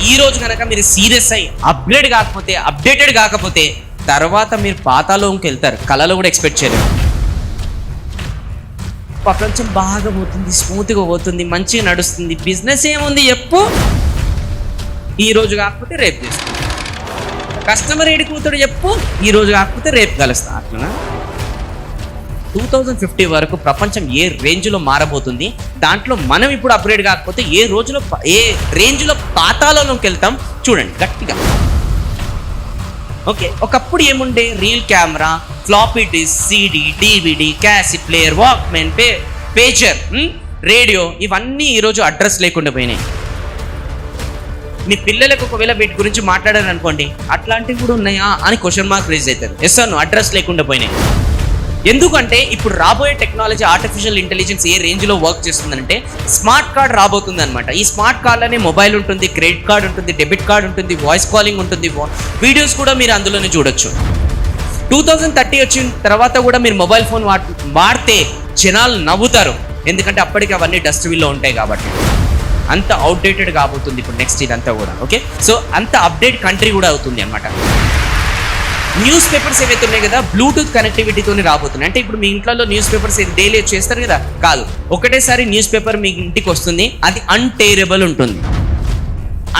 ఈ రోజు కనుక మీరు సీరియస్ అయ్యి అప్డేటెడ్ కాకపోతే తర్వాత మీరు పాతాళంకి వెళ్తారు, కళలో కూడా ఎక్స్పెక్ట్ చేయలేరు. ప్రపంచం బాగా పోతుంది, స్మూత్గా పోతుంది, మంచిగా నడుస్తుంది, బిజినెస్ ఏముంది చెప్పు, ఈ రోజు కాకపోతే రేపు చేస్తుంది. కస్టమర్ ఏడి కూతుడు చెప్పు, ఈ రోజు కాకపోతే రేపు కలుస్తా. అట్లా 2050 వరకు ప్రపంచం ఏ రేంజ్లో మారబోతుంది, దాంట్లో మనం ఇప్పుడు అప్గ్రేడ్ కాకపోతే ఏ రేంజ్లో పాతాళంలోకి వెళ్తాం చూడండి గట్టిగా. ఓకే, ఒకప్పుడు ఏముండే, reel camera, floppy disk, CD, DVD, cassette player, walkman, pager, radio, ఇవన్నీ ఈరోజు అడ్రస్ లేకుండా పోయినాయి. మీ పిల్లలకు ఒకవేళ వీటి గురించి మాట్లాడారు అనుకోండి, అట్లాంటివి కూడా ఉన్నాయా అని క్వశ్చన్ మార్క్ రేజ్ అవుతారు. ఎస్ అను అడ్రస్ లేకుండా పోయినాయి. ఎందుకంటే ఇప్పుడు రాబోయే టెక్నాలజీ, ఆర్టిఫిషియల్ ఇంటెలిజెన్స్ ఏ రేంజ్లో వర్క్ చేస్తుందంటే స్మార్ట్ కార్డ్ రాబోతుంది అనమాట. ఈ స్మార్ట్ కార్డ్లోనే మొబైల్ ఉంటుంది, క్రెడిట్ కార్డ్ ఉంటుంది, డెబిట్ కార్డ్ ఉంటుంది, వాయిస్ కాలింగ్ ఉంటుంది, వీడియోస్ కూడా మీరు అందులోనే చూడొచ్చు. 2030 వచ్చిన తర్వాత కూడా మీరు మొబైల్ ఫోన్ వాడితే జనాలు నవ్వుతారు, ఎందుకంటే అప్పటికి అవన్నీ డస్ట్బిన్లో ఉంటాయి కాబట్టి. అంత అవుట్డేటెడ్ కాబోతుంది ఇప్పుడు నెక్స్ట్ ఇదంతా కూడా. ఓకే, సో అంత అప్డేట్ కంట్రీ కూడా అవుతుంది అనమాట. న్యూస్ పేపర్స్ ఏవైతే ఉన్నాయి కదా, బ్లూటూత్ కనెక్టివిటీతోనే రాబోతున్నాయి. అంటే ఇప్పుడు మీ ఇంట్లో న్యూస్ పేపర్స్ డైలీ చేస్తారు కదా, కాదు, ఒకటేసారి న్యూస్ పేపర్ మీ ఇంటికి వస్తుంది, అది అన్టేరబుల్ ఉంటుంది.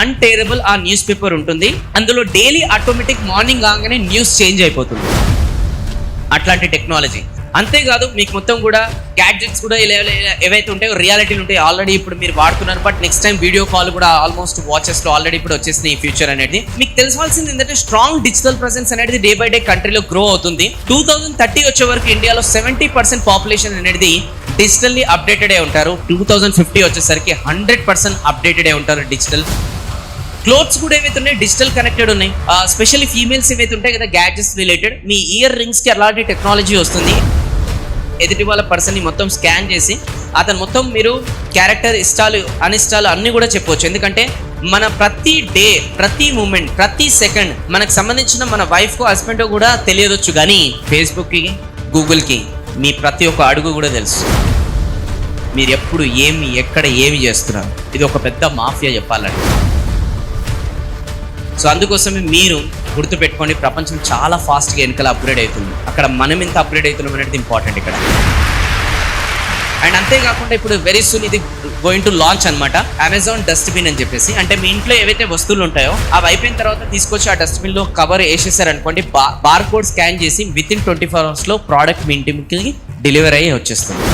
అన్టేరబుల్ ఆ న్యూస్ పేపర్ ఉంటుంది, అందులో డైలీ ఆటోమేటిక్ మార్నింగ్ కాగానే న్యూస్ చేంజ్ అయిపోతుంది. అట్లాంటి టెక్నాలజీ. అంతేకాదు మీకు మొత్తం కూడా గ్యాడ్జెట్స్ కూడా ఏవైతే ఉంటాయో రియాలిటీలు ఉంటాయి, ఆల్రెడీ ఇప్పుడు మీరు వాడుతున్నారు. But next time video call కూడా ఆల్మోస్ట్ వాచెస్లో ఆల్రెడీ ఇప్పుడు వచ్చేసింది ఈ ఫ్యూచర్ అనేది. మీకు తెలుసుకోవాల్సింది ఏంటంటే స్ట్రాంగ్ డిజిటల్ ప్రెసెన్స్ అనేది డే బై డే కంట్రీలో గ్రో అవుతుంది. 2030 వచ్చే వరకు ఇండియాలో 70% పాపులేషన్ అనేది డిజిటల్లీ అప్డేటెడ్ అయి ఉంటారు. 2050 వచ్చేసరికి 100% అప్డేటెడ్ అయి ఉంటారు డిజిటల్. క్లోత్స్ కూడా ఏవైతే ఉన్నాయి డిజిటల్ కనెక్టెడ్ ఉన్నాయి. స్పెషల్లీ ఫీమేల్స్ ఏవైతే ఉంటాయి కదా, గ్యాడ్జెట్స్ రిలేటెడ్, మీ ఇయర్ రింగ్స్కి అలాంటి టెక్నాలజీ వస్తుంది. ఎదుటి వాళ్ళ పర్సన్ని మొత్తం స్కాన్ చేసి అతను మొత్తం మీరు క్యారెక్టర్ ఇష్టాలు అనిష్టాలు అన్నీ కూడా చెప్పవచ్చు. ఎందుకంటే మన ప్రతి డే, ప్రతి మూమెంట్, ప్రతి సెకండ్ మనకు సంబంధించిన మన వైఫ్కో హస్బెండ్కో కూడా తెలియదొచ్చు, కానీ ఫేస్బుక్కి, గూగుల్కి మీ ప్రతి ఒక్క అడుగు కూడా తెలుసు. మీరు ఎప్పుడు ఎక్కడ ఏమి చేస్తున్నారు, ఇది ఒక పెద్ద మాఫియా చెప్పాలంటే. సో అందుకోసమే మీరు గుర్తుపెట్టుకోండి, ప్రపంచం చాలా ఫాస్ట్గా వెనకాల అప్గ్రేడ్ అవుతుంది. అక్కడ మనం ఎంత అప్గ్రేడ్ అవుతున్నాం అనేది ఇంపార్టెంట్ ఇక్కడ. అండ్ అంతేకాకుండా ఇప్పుడు వెరీ సూన్ ఇది గోయింగ్ టు లాంచ్ అనమాట, అమెజాన్ డస్ట్బిన్ అని చెప్పేసి. అంటే మీ ఇంట్లో ఏవైతే వస్తువులు ఉంటాయో అవి అయిపోయిన తర్వాత తీసుకొచ్చి ఆ డస్ట్బిన్లో కవర్ వేసేసారనుకోండి, బార్ కోడ్ స్కాన్ చేసి వితిన్ 24 hours ప్రోడక్ట్ మీ ఇంటికి డెలివరీ అయ్యి వచ్చేస్తుంది.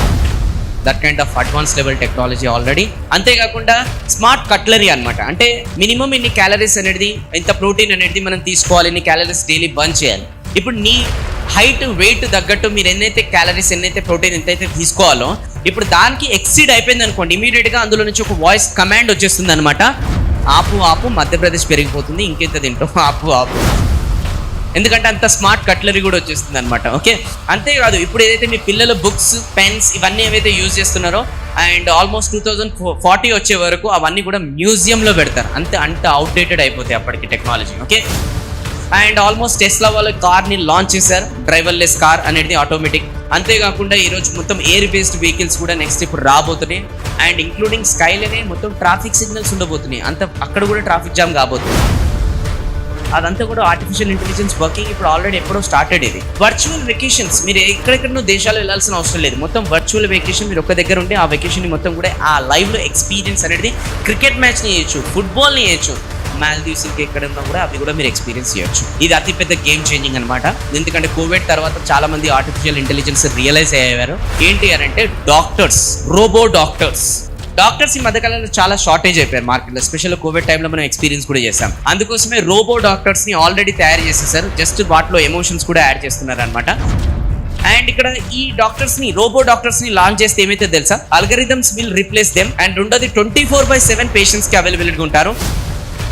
That kind of advance level technology already. అంతేకాకుండా స్మార్ట్ కట్లరీ అనమాట. అంటే మినిమం ఇన్ని క్యాలరీస్ అనేది, ఇంత ప్రోటీన్ అనేది మనం తీసుకోవాలి, ఇన్ని క్యాలరీస్ డైలీ బర్న్ చేయాలి. ఇప్పుడు నీ హైట్, వెయిట్ తగ్గట్టు మీరు ఎన్నైతే క్యాలరీస్, ఎన్నైతే ప్రోటీన్ ఎంతైతే తీసుకోవాలో, ఇప్పుడు దానికి ఎక్సీడ్ అయిపోయింది అనుకోండి, ఇమీడియట్గా అందులో నుంచి ఒక వాయిస్ కమాండ్ వచ్చేస్తుంది అనమాట, ఆపు మధ్యప్రదేశ్ పెరిగిపోతుంది, ఇంకెంత తింటాం, ఆపు. ఎందుకంటే అంత స్మార్ట్ కట్లరీ కూడా వచ్చేస్తుంది అనమాట. ఓకే, అంతేకాదు ఇప్పుడు ఏదైతే మీ పిల్లలు బుక్స్, పెన్స్ ఇవన్నీ ఏవైతే యూజ్ చేస్తున్నారో, అండ్ ఆల్మోస్ట్ 2040 వచ్చే వరకు అవన్నీ కూడా మ్యూజియంలో పెడతారు. అంత అవుట్డేటెడ్ అయిపోతాయి అప్పటికి technology. Okay, and almost Tesla వాళ్ళ కార్ని లాంచ్ చేశారు, డ్రైవర్లెస్ కార్ అనేది ఆటోమేటిక్. అంతేకాకుండా ఈరోజు మొత్తం ఎయిర్ బేస్డ్ వెహికల్స్ కూడా నెక్స్ట్ ఇప్పుడు రాబోతున్నాయి. అండ్ ఇంక్లూడింగ్ స్కైలోనే మొత్తం ట్రాఫిక్ సిగ్నల్స్ ఉండబోతున్నాయి, అక్కడ కూడా ట్రాఫిక్ జామ్ కాబోతుంది. అదంతా కూడా ఆర్టిఫిషియల్ ఇంటెలిజెన్స్ వర్కింగ్ ఇప్పుడు ఆల్రెడీ ఎప్పుడో స్టార్టెడ్. ఇది వర్చువల్ వెకేషన్స్, మీరు ఎక్కడెక్కడో దేశాలు వెళ్ళాల్సిన అవసరం లేదు, మొత్తం వర్చువల్ వెకేషన్ మీరు ఒక్క దగ్గర ఉంటే ఆ వెకేషన్ని మొత్తం కూడా ఆ లైవ్లో ఎక్స్పీరియన్స్ అనేది, క్రికెట్ మ్యాచ్ని చేయొచ్చు, ఫుట్బాల్ని చేయొచ్చు, మాల్దీవ్స్ ఎక్కడన్నా కూడా అవి కూడా మీరు ఎక్స్పీరియన్స్ చేయొచ్చు. ఇది అతిపెద్ద గేమ్ చేంజింగ్ అనమాట. ఎందుకంటే కోవిడ్ తర్వాత చాలా మంది ఆర్టిఫిషియల్ ఇంటెలిజెన్స్ రియలైజ్ అయ్యారు. ఏంటి అని అంటే డాక్టర్స్, రోబో డాక్టర్స్ ఈ మధ్యకాలంలో చాలా షార్టేజ్ అయిపోయారు మార్కెట్లో. స్పెషల్ కోవిడ్ టైంలో మనం ఎక్స్పీరియన్స్ కూడా చేసాం. అందుకోసమే రోబో డాక్టర్స్ని ఆల్రెడీ తయారు చేసేసారు, జస్ట్ వాటిలో ఎమోషన్స్ కూడా యాడ్ చేస్తున్నారు అనమాట. అండ్ ఇక్కడ ఈ రోబో డాక్టర్స్ని లాంచ్ చేస్తే ఏమైతే తెలుసా, algorithms will replace them. And రెండోది 24/7 పేషెంట్స్కి అవైలబిలిటీగా ఉంటారు.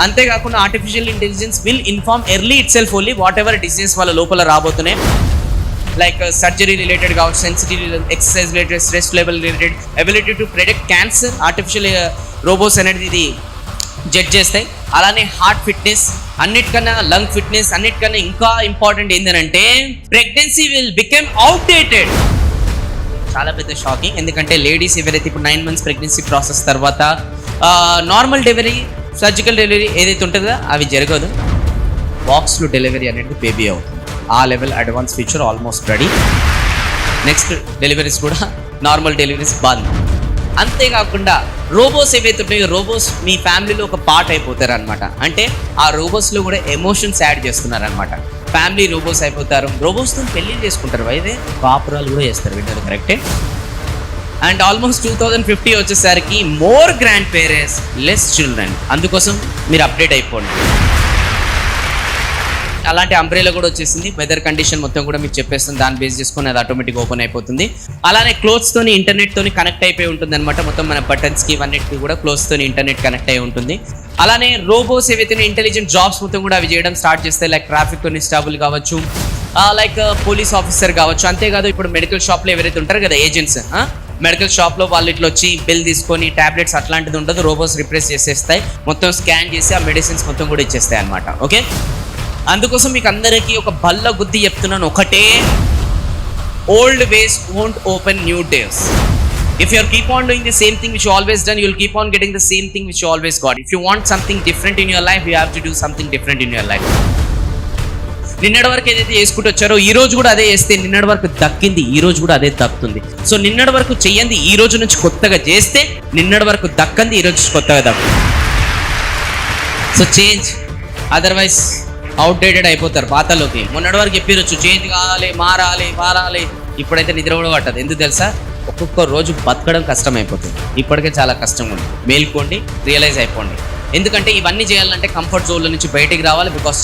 అంతేకాకుండా artificial intelligence will inform early it self only what ever diseases వాళ్ళ లోపల రాబోతున్నాయి, లైక్ సర్జరీ రిలేటెడ్ కావచ్చు, sensitive exercise related, stress level related, ability to predict cancer artificial robots అనేది ఇది జడ్జ్ చేస్తాయి. అలానే హార్ట్ ఫిట్నెస్, అన్నిటికన్నా లంగ్ ఫిట్నెస్, అన్నిటికన్నా ఇంకా ఇంపార్టెంట్ ఏంటంటే ప్రెగ్నెన్సీ విల్ బికమ్ అవుట్డేటెడ్. చాలా పెద్ద షాకింగ్, ఎందుకంటే లేడీస్ ఎవరైతే ఇప్పుడు 9 months ప్రెగ్నెన్సీ ప్రాసెస్ తర్వాత నార్మల్ డెలివరీ సర్జికల్ డెలివరీ ఏదైతే ఉంటుందో అవి జరగదు. బాక్స్లో డెలివరీ అనేది బేబీ అవుతుంది. ఆ level advance feature almost ready. Next deliveries కూడా నార్మల్ డెలివరీస్ బంద్. అంతేకాకుండా రోబోస్ ఏవైతే ఉన్నాయో రోబోస్ మీ ఫ్యామిలీలో ఒక పార్ట్ అయిపోతారు అనమాట. అంటే ఆ రోబోస్లో కూడా ఎమోషన్స్ యాడ్ చేస్తున్నారు అనమాట. ఫ్యామిలీ రోబోస్ అయిపోతారు. రోబోస్తో పెళ్లి చేసుకుంటారు, అయితే కాపురాలు కూడా చేస్తారు. విన్నారు కరెక్టే. అండ్ ఆల్మోస్ట్ 2050 వచ్చేసరికి more grand parents less children. అందుకోసం మీరు అప్డేట్ అయిపోండి. అలాంటి అంబ్రెలా కూడా వచ్చేసింది. వెదర్ కండిషన్ మొత్తం కూడా మీకు చెప్పేస్తుంది. దాన్ని బేస్ చేసుకొని అది ఆటోమేటిక్ ఓపెన్ అయిపోతుంది. అలానే క్లోత్స్ తోని ఇంటర్నెట్ తోని కనెక్ట్ అయిపోయి ఉంటుంది అనమాట. మొత్తం మన బటన్స్ కి ఇవన్నిటికి కూడా క్లోత్స్ తోని ఇంటర్నెట్ కనెక్ట్ అయి ఉంటుంది. అలానే రోబోస్ ఏవైతే ఇంటెలిజెంట్ జాబ్స్ మొత్తం కూడా అవి చేయడం స్టార్ట్ చేస్తాయి. లైక్ ట్రాఫిక్ కానిస్టేబుల్ కావచ్చు, లైక్ పోలీస్ ఆఫీసర్ కావచ్చు. అంతేకాదు ఇప్పుడు మెడికల్ షాప్లో ఎవరైతే ఉంటారు కదా ఏజెంట్స్, మెడికల్ షాప్లో వాళ్ళు ఇట్లా వచ్చి బిల్ తీసుకొని టాబ్లెట్స్ అట్లాంటిది ఉండదు. రోబోస్ రిప్లేస్ చేసేస్తాయి. మొత్తం స్కాన్ చేసి ఆ మెడిసిన్స్ మొత్తం కూడా ఇచ్చేస్తాయి అనమాట. ఓకే, అందుకోసం మీకు అందరికీ ఒక బల్ల గుద్ది చెప్తున్నాను ఒకటే, old ways won't open new days. If you keep on doing the same thing which you always done, you will keep on getting the same thing which you always got. If you want something different in your life, you have to do something different in your life. నిన్నటి వరకు ఏదైతే చేసుకుంటూ వచ్చారో ఈ రోజు కూడా అదే చేస్తే నిన్నటి వరకు దక్కింది ఈ రోజు కూడా అదే దక్కుతుంది. సో నిన్నటి వరకు చెయ్యండి ఈ రోజు నుంచి కొత్తగా చేస్తే నిన్నటి వరకు దక్కంది ఈ రోజు కొత్తగా దక్కు. సో చేంజ్, అదర్వైజ్ అవుట్డేటెడ్ అయిపోతారు పాతలోకి. మొన్నటి వరకు చెప్పిరొచ్చు చేంజ్ కావాలి, మారాలి. ఇప్పుడైతే నిద్ర కూడా పట్టదు. ఎందుకు తెలుసా? ఒక్కొక్క రోజు బతకడం కష్టం అయిపోతుంది. ఇప్పటికే చాలా కష్టంగా ఉంది. మేల్కోండి, రియలైజ్ అయిపోండి. ఎందుకంటే ఇవన్నీ చేయాలంటే కంఫర్ట్ జోన్ల నుంచి బయటికి రావాలి. బికాస్